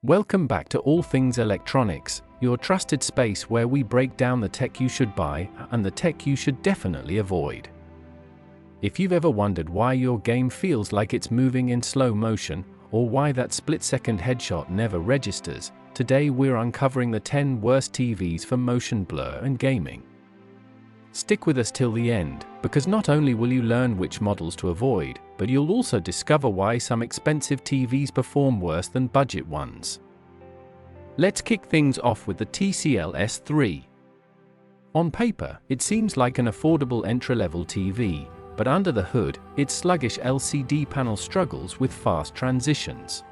Welcome back to All Things Electronics, your trusted space where we break down the tech you should buy and the tech you should definitely avoid. If you've ever wondered why your game feels like it's moving in slow motion, or why that split-second headshot never registers, today we're uncovering the 10 worst TVs for motion blur and gaming. Stick with us till the end, because not only will you learn which models to avoid, but you'll also discover why some expensive TVs perform worse than budget ones. Let's kick things off with the TCL S3. On paper, it seems like an affordable entry-level TV, but under the hood, its sluggish LCD panel struggles with fast transitions.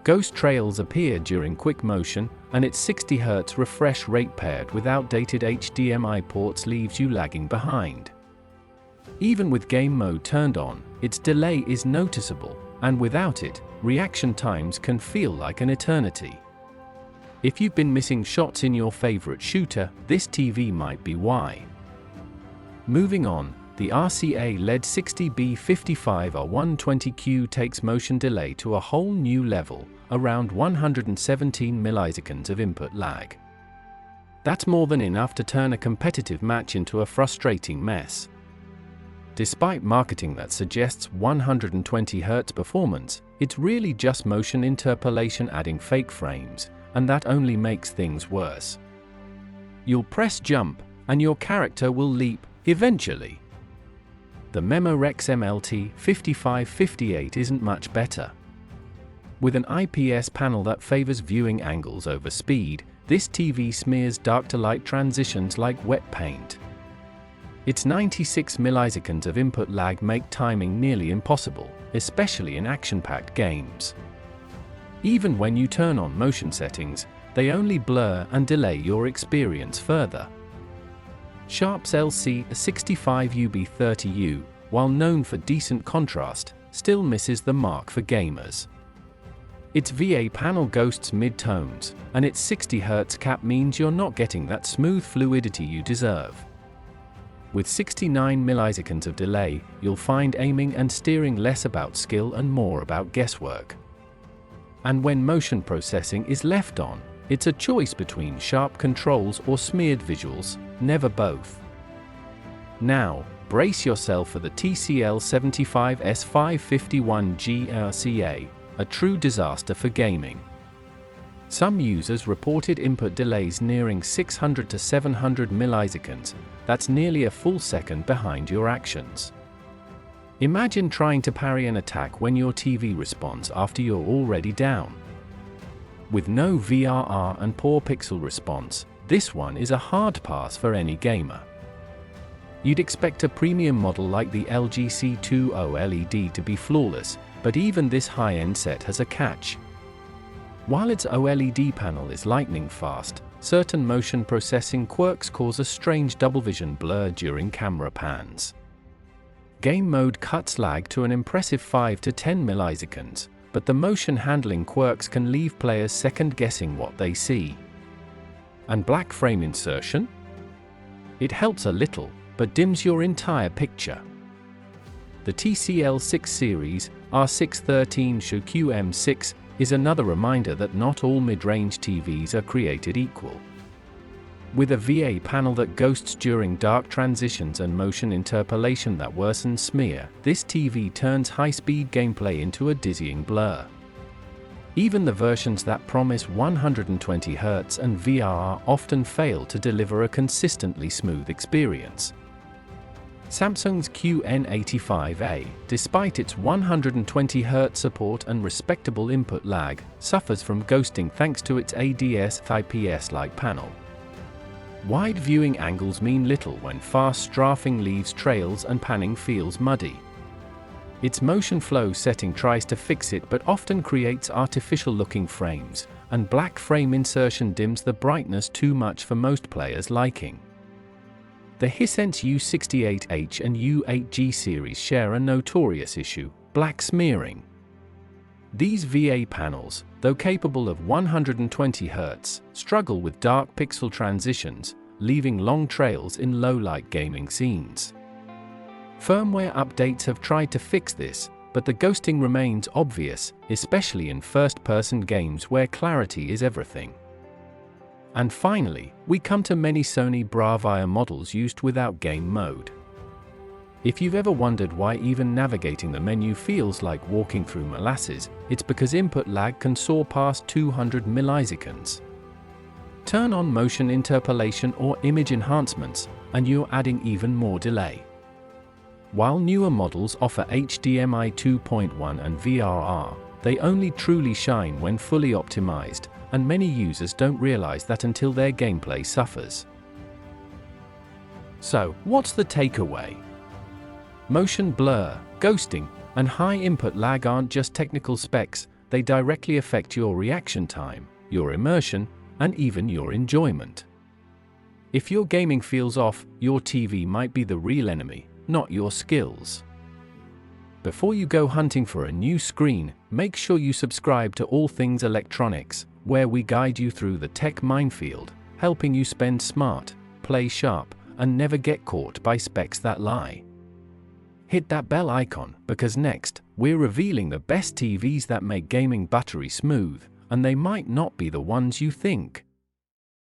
Ghost trails appear during quick motion, and its 60Hz refresh rate paired with outdated HDMI ports leaves you lagging behind. Even with game mode turned on, its delay is noticeable, and without it, reaction times can feel like an eternity. If you've been missing shots in your favorite shooter, this TV might be why. Moving on, the RCA LED 60B55R120Q takes motion delay to a whole new level, around 117 milliseconds of input lag. That's more than enough to turn a competitive match into a frustrating mess. Despite marketing that suggests 120 Hz performance, it's really just motion interpolation adding fake frames, and that only makes things worse. You'll press jump, and your character will leap, eventually. The Memorex MLT5558 isn't much better. With an IPS panel that favors viewing angles over speed, this TV smears dark-to-light transitions like wet paint. Its 96 milliseconds of input lag make timing nearly impossible, especially in action-packed games. Even when you turn on motion settings, they only blur and delay your experience further. Sharp's LC65UB30U, while known for decent contrast, still misses the mark for gamers. Its VA panel ghosts mid-tones, and its 60Hz cap means you're not getting that smooth fluidity you deserve. With 69 milliseconds of delay, you'll find aiming and steering less about skill and more about guesswork. And when motion processing is left on, it's a choice between sharp controls or smeared visuals, never both. Now, brace yourself for the TCL 75S551G RCA, a true disaster for gaming. Some users reported input delays nearing 600 to 700 milliseconds, that's nearly a full second behind your actions. Imagine trying to parry an attack when your TV responds after you're already down. With no VRR and poor pixel response, this one is a hard pass for any gamer. You'd expect a premium model like the LG C2 OLED to be flawless, but even this high-end set has a catch. While its OLED panel is lightning fast, certain motion processing quirks cause a strange double vision blur during camera pans. Game mode cuts lag to an impressive 5 to 10 milliseconds, but the motion handling quirks can leave players second-guessing what they see. And black frame insertion? It helps a little, but dims your entire picture. The TCL 6 series, R613 QM6, is another reminder that not all mid-range TVs are created equal. With a VA panel that ghosts during dark transitions and motion interpolation that worsens smear, this TV turns high-speed gameplay into a dizzying blur. Even the versions that promise 120 Hz and VRR often fail to deliver a consistently smooth experience. Samsung's QN85A, despite its 120 Hz support and respectable input lag, suffers from ghosting thanks to its ADS IPS-like panel. Wide viewing angles mean little when fast strafing leaves trails and panning feels muddy. Its motion flow setting tries to fix it but often creates artificial-looking frames, and black frame insertion dims the brightness too much for most players' liking. The Hisense U68H and U8G series share a notorious issue: black smearing. These VA panels, though capable of 120 Hz, struggle with dark pixel transitions, leaving long trails in low-light gaming scenes. Firmware updates have tried to fix this, but the ghosting remains obvious, especially in first-person games where clarity is everything. And finally, we come to many Sony Bravia models used without game mode. If you've ever wondered why even navigating the menu feels like walking through molasses, it's because input lag can soar past 200 milliseconds. Turn on motion interpolation or image enhancements, and you're adding even more delay. While newer models offer HDMI 2.1 and VRR, they only truly shine when fully optimized, and many users don't realize that until their gameplay suffers. So, what's the takeaway? Motion blur, ghosting, and high input lag aren't just technical specs, they directly affect your reaction time, your immersion, and even your enjoyment. If your gaming feels off, your TV might be the real enemy, not your skills. Before you go hunting for a new screen, make sure you subscribe to All Things Electronics, where we guide you through the tech minefield, helping you spend smart, play sharp, and never get caught by specs that lie. Hit that bell icon, because next, we're revealing the best TVs that make gaming buttery smooth, and they might not be the ones you think.